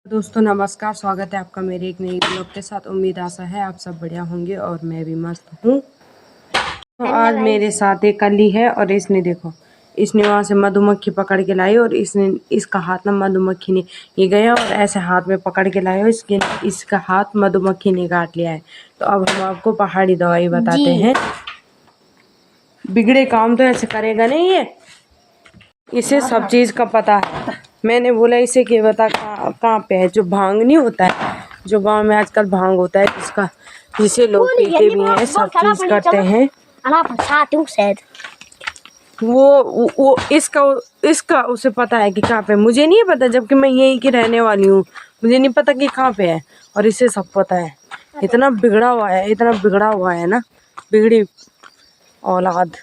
दोस्तों नमस्कार, स्वागत है आपका मेरे एक नई ब्लॉग के साथ। उम्मीद आशा है आप सब बढ़िया होंगे और मैं भी मस्त हूँ। तो आज मेरे साथ एक कली है और इसने देखो, इसने वहाँ से मधुमक्खी पकड़ के लाई और इसका हाथ ना मधुमक्खी ने ये गया और ऐसे हाथ में पकड़ के लाया और इसका हाथ मधुमक्खी ने काट लिया है। तो अब हम आपको पहाड़ी दवाई बताते हैं। बिगड़े काम तो ऐसे करेगा नहीं ये, इसे सब चीज़ का पता है। मैंने बोला इसे कि बता कहाँ पे है जो भांग नहीं होता है, जो गांव में आजकल भांग होता है जिसे लोग पीते भी हैं, सब चीज करते हैं। वो इसका उसे पता है कि कहाँ पे, मुझे नहीं पता, जबकि मैं यहीं की रहने वाली हूँ। मुझे नहीं पता कि कहाँ पे है और इसे सब पता है। इतना बिगड़ा हुआ है ना, बिगड़ी औलाद।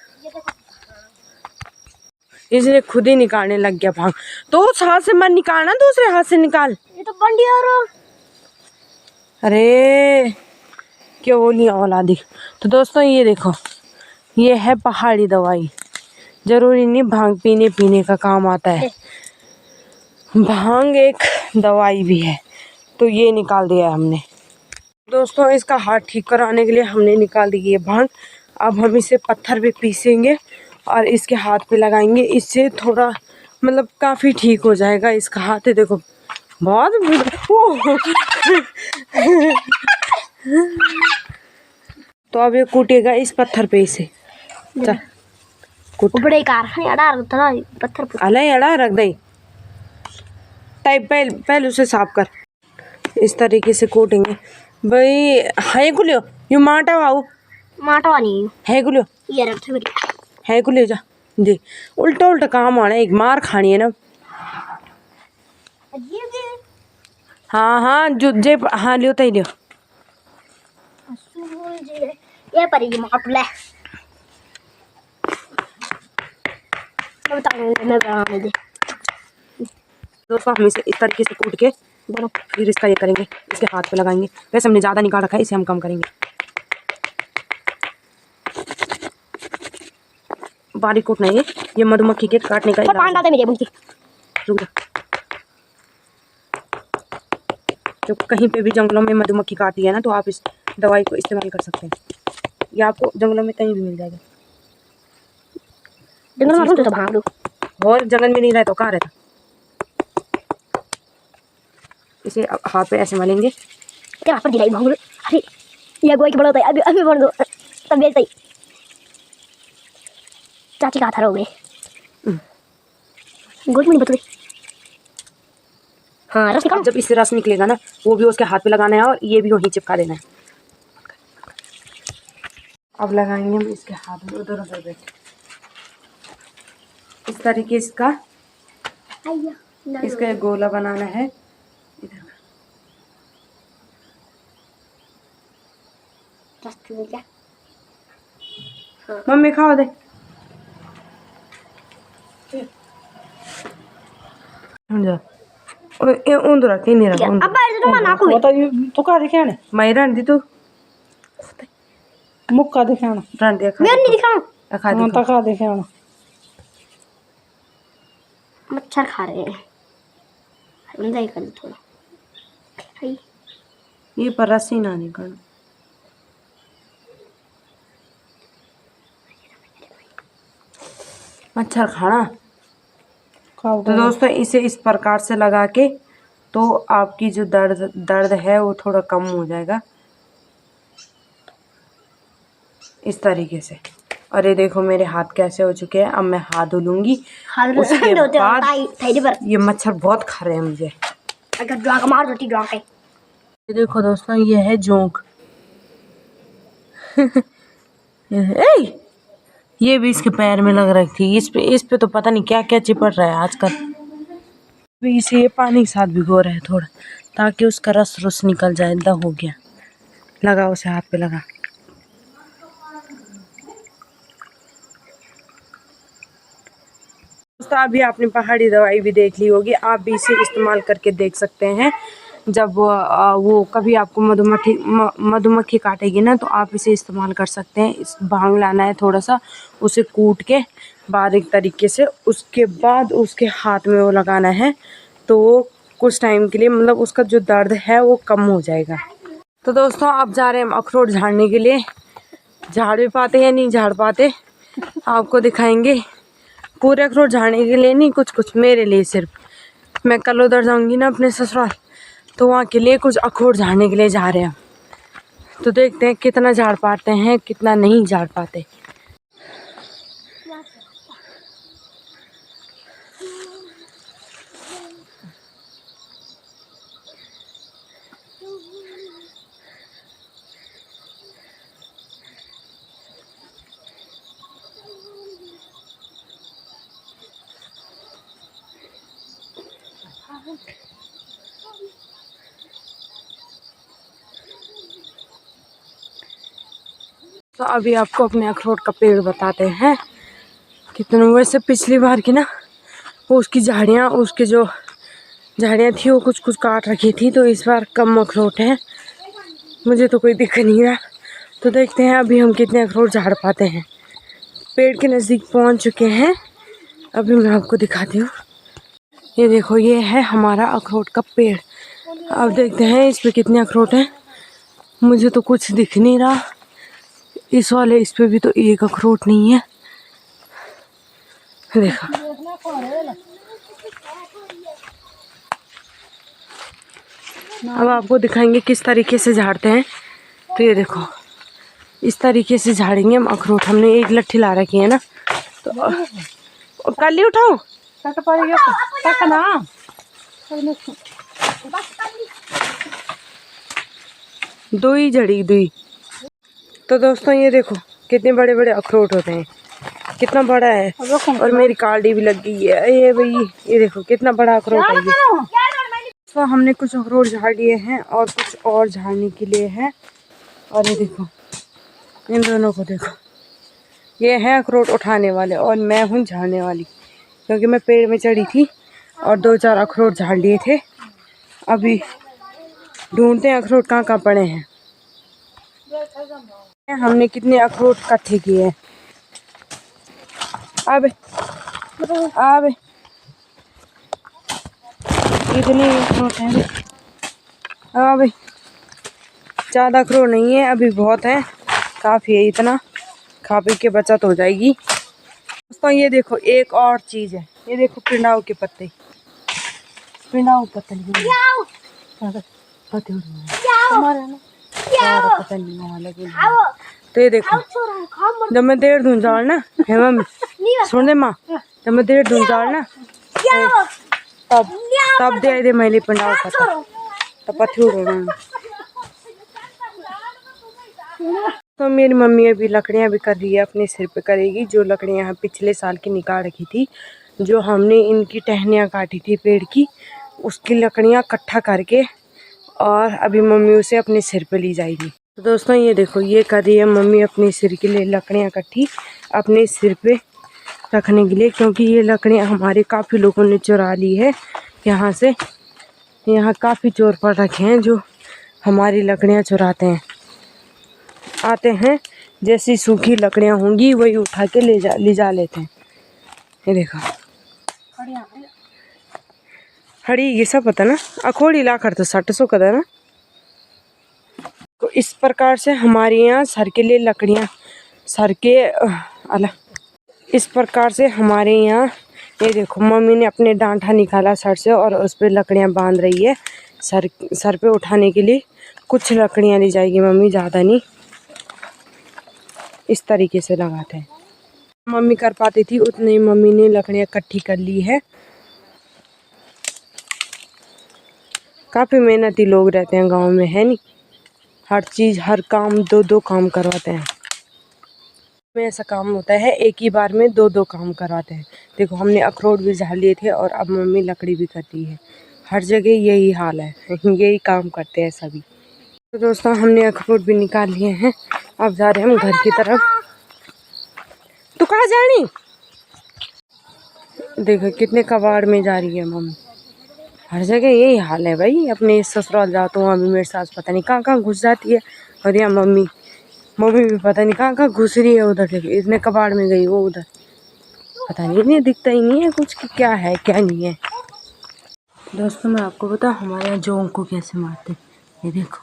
इसने खुद ही निकालने लग गया भांग। तो उस हाथ से मत निकालना, दूसरे हाथ से निकाल। ये तो बंडी और अरे क्या बोली औलादी। तो दोस्तों ये देखो, ये है पहाड़ी दवाई। जरूरी नहीं भांग पीने का काम आता है, भांग एक दवाई भी है। तो ये निकाल दिया हमने। दोस्तों इसका हाथ ठीक कराने के लिए हमने निकाल दी ये भांग। अब हम इसे पत्थर पे पीसेंगे और इसके हाथ पे लगाएंगे। इससे थोड़ा मतलब काफ़ी ठीक हो जाएगा इसका हाथ। है देखो बहुत तो अब ये कूटेगा इस पत्थर पे इसे। चल बड़े कारखाने अड़ा रखता पत्थर पे अले अड़ा रख दे टाइप। पहले उसे साफ कर। इस तरीके से कूटेंगे भाई। है गुलियो यू माटा वाऊ माटा नहीं है गुलियो, ये रख मेरी है गुलियो जा दे। उल्टा काम आना, एक मार खानी है ना। हाँ जो जे हाँ लियो तई लियो। ये पर ये मार ले मैं बनाने दे। दोस्तों हम इसे इस तरीके से कूट के फिर इसका ये करेंगे, इसके हाथ पे लगाएंगे। वैसे हमने ज़्यादा निकाल रखा है, इसे हम कम करेंगे। बारीक कूटना है ये मधुमक्खी के काटने का इलाज है। रुक जा। जो कहीं पे भी जंगलों में मधुमक्खी काटी है ना, तो आप इस दवाई को इस्तेमाल कर सकते हैं। ये आपको जंगलों में कहीं भी मिल जाएगा। जंगल में तो भाग लो, और जंगल में नहीं रहता तो कहाँ रहता। इसे हाथ पे ऐसे मलेंगे। क्या पर दिलाई भाग लो। अरे ये गोई के बड़ा होता है, अभी बढ़ दो तब बेच दई। चाची का था रोगे गोद में नहीं बतले। हाँ रस निकालो। जब इससे रस निकलेगा ना, वो भी उसके हाथ पे लगाना है और ये भी वहीं चिपका देना है। अब लगाएंगे हम इसके हाथ में उधर बैठ इस तरीके इसका एक गोला बनाना है। इधर मम्मी खाओ दे। समझा उंदरा के नहीं रखा। अब बैठ तो मना को तो ये तो का दिखाने मैं रन दी तू मुक्का दिखाना रन दे मैं नहीं दिखाऊं। खा हां तो का दिखाना। मच्छर खा रहे हैं, अंदर ही कर थोड़ा। हाय ये पर रस्सी ना निकाल। मच्छर खाना। तो दोस्तों इसे इस प्रकार से लगा के तो आपकी जो दर्द है वो थोड़ा कम हो जाएगा इस तरीके से। और ये देखो मेरे हाथ कैसे हो चुके हैं। अब मैं हाथ धुलूंगी, उसके बाद ये मच्छर बहुत खा रहे हैं मुझे। अगर ड्राग मार देती ड्राग है। ये देखो दोस्तों ये है जोंक। ये भी इसके पैर में लग रही थी। इस पे तो पता नहीं क्या क्या चिपट रहा है आजकल। इसे ये पानी के साथ भिगो रहे हैं थोड़ा, ताकि उसका रस निकल जाए। दा हो गया, लगा उसे हाथ पे लगा। दोस्तों अभी आपने पहाड़ी दवाई भी देख ली होगी, आप भी इसे इस्तेमाल करके देख सकते हैं। जब वो कभी आपको मधुमक्खी काटेगी ना, तो आप इसे इस्तेमाल कर सकते हैं। इस भांग लाना है थोड़ा सा, उसे कूट के बारीक तरीके से, उसके बाद उसके हाथ में वो लगाना है। तो कुछ टाइम के लिए, मतलब उसका जो दर्द है वो कम हो जाएगा। तो दोस्तों अब जा रहे हैं हम अखरोट झाड़ने के लिए। झाड़ भी पाते या नहीं झाड़ पाते आपको दिखाएंगे। पूरे अखरोट झाड़ने के लिए नहीं, कुछ कुछ मेरे लिए सिर्फ। मैं कल उधर जाऊंगी ना अपने ससुराल, तो वहाँ के लिए कुछ अखरोट झाड़ने के लिए जा रहे हैं। तो देखते हैं कितना झाड़ पाते हैं, कितना नहीं झाड़ पाते। तो अभी आपको अपने अखरोट का पेड़ बताते हैं कितने। वैसे पिछली बार की ना वो उसकी झाड़ियाँ, उसके जो झाड़ियाँ थी वो कुछ कुछ काट रखी थी, तो इस बार कम अखरोट हैं। मुझे तो कोई दिख नहीं रहा। तो देखते हैं अभी हम कितने अखरोट झाड़ पाते हैं। पेड़ के नज़दीक पहुंच चुके हैं। अभी मैं आपको दिखाती हूँ। ये देखो, ये है हमारा अखरोट का पेड़। अब देखते हैं इस पे कितने अखरोट हैं। मुझे तो कुछ दिख नहीं रहा। इस वाले इस पे भी तो एक अखरोट नहीं है। देखो, अब आपको दिखाएंगे किस तरीके से झाड़ते हैं। तो ये देखो, इस तरीके से झाड़ेंगे हम अखरोट। हमने एक लट्ठी ला रखी है ना, तो कल ही उठाओ ना। दो ही झड़ी दुई। तो दोस्तों ये देखो कितने बड़े बड़े अखरोट होते हैं, कितना बड़ा है। और मेरी काल्डी भी लग गई है। ये भाई, ये देखो कितना बड़ा अखरोट है ये। तो हमने कुछ अखरोट झाड़ लिए हैं और कुछ और झाड़ने के लिए है। और ये देखो, इन दोनों को देखो, ये है अखरोट उठाने वाले और मैं हूँ झाड़ने वाली, क्योंकि मैं पेड़ में चढ़ी थी और 2-4 अखरोट झाड़ लिए थे। अभी ढूंढते हैं अखरोट कहाँ कहाँ पड़े हैं। हमने कितने अखरोट इकट्ठे किए हैं। अब इतने अखरोट हैं। अब ज़्यादा अखरोट नहीं है, अभी बहुत है, काफ़ी है। इतना खा पी के बचत हो जाएगी। दोस्तों ये देखो एक और चीज़ है। ये देखो पिंडाऊ के पत्ते, पिंडाऊ पत्ते तो ये देखो, जब मैं देर धुन जाड़ ना है मम्मी, सुन दे माँ, जब मैं देर धुन जाड़ ना तब दे मैले पिंडाऊ पत्ता, तब पत्थर उड़ोना। तो मेरी मम्मी अभी लकड़ियाँ भी कर रही है, अपने सिर पे करेगी। जो लकड़ियाँ यहाँ पिछले साल की निकाल रखी थी, जो हमने इनकी टहनियाँ काटी थी पेड़ की, उसकी लकड़ियाँ इकट्ठा करके और अभी मम्मी उसे अपने सिर पे ली जाएगी। तो दोस्तों ये देखो, ये कर रही है मम्मी अपने सिर के लिए लकड़ियाँ इकट्ठी अपने सिर पे रखने के लिए, क्योंकि ये लकड़ियाँ हमारे काफ़ी लोगों ने चुरा ली है यहाँ से। यहाँ काफ़ी चोर पड़ रखे हैं जो हमारी लकड़ियाँ चुराते हैं, आते हैं, जैसी सूखी लकड़ियाँ होंगी वही उठा के ले जा लेते हैं। ये देखो हड़ी, ये सब पता ना, अखोड़ी ला कर तो 600 का ना। तो इस प्रकार से हमारे यहाँ सर के लिए लकड़ियाँ, सर के इस प्रकार से हमारे यहाँ, ये देखो मम्मी ने अपने डांठा निकाला सर से और उस पर लकड़ियाँ बांध रही है। सर पे उठाने के लिए कुछ लकड़ियाँ ली जाएगी मम्मी, ज़्यादा नहीं। इस तरीके से लगाते हैं। मम्मी कर पाती थी उतनी मम्मी ने लकड़ियाँ इकट्ठी कर ली है। काफ़ी मेहनती लोग रहते हैं गांव में, है नहीं? हर चीज़, हर काम 2-2 काम करवाते हैं। में ऐसा काम होता है एक ही बार में 2-2 काम करवाते हैं। देखो हमने अखरोट भी झाड़ लिए थे और अब मम्मी लकड़ी भी कर रही है। हर जगह यही हाल है, यही काम करते हैं सभी। तो दोस्तों हमने अखरोट भी निकाल लिए हैं। अब जा रहे हैं हम घर की तरफ। तो कहाँ जानी? देखो कितने कबाड़ में जा रही है मम्मी। हर जगह यही हाल है भाई। अपने ससुराल जाओ तो वहाँ भी मेरे सास पता नहीं कहाँ कहाँ घुस जाती है, और यहाँ मम्मी भी पता नहीं कहाँ कहाँ घुस रही है। उधर देखो इतने कबाड़ में गई वो, उधर पता नहीं, इन्हें दिखता ही नहीं है कुछ कि क्या है क्या नहीं है। दोस्तों मैं आपको बताऊं हमारे यहाँ जोंक को कैसे मारते हैं। ये देखो,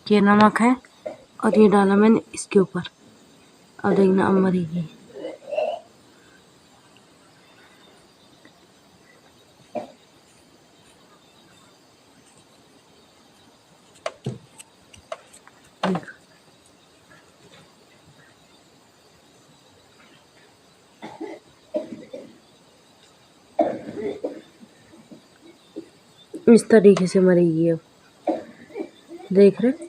ये नमक है और ये डाला मैंने इसके ऊपर। अब देखना अब मरेगी। देखो इस तरीके से मरेगी। अब देख रहे